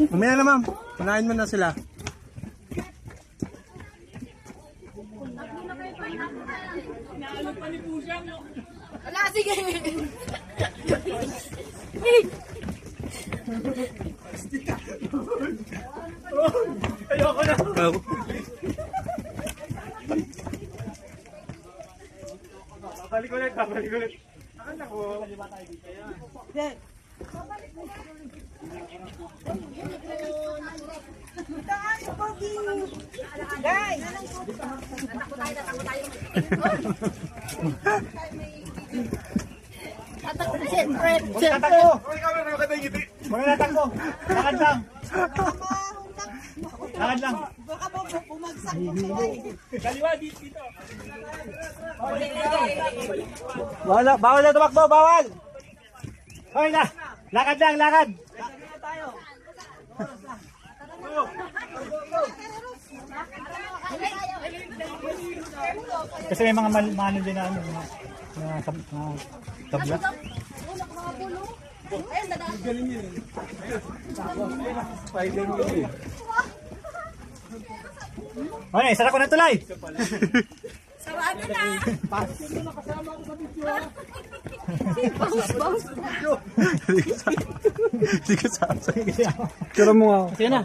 Mamaya na ma'am, panahin mo na sila. Wala, sige. Ayoko na. Balik ulit, balik ulit. Akala ko. Guys! Siyempre! Tatakbo! Mga natakbo! Lakad lang! Lakad lang! Baka po bumagsak mo kaway. Kaliwa dito! Bawal na tumakbo! Bawal! Okay na! Lakad lang! Lakad! Kasi may mga maano din na ano, mga tabla. Okay, sarap ko na tulay. Sarado na! Hindi ka sabi. Kira mo nga. Sige na.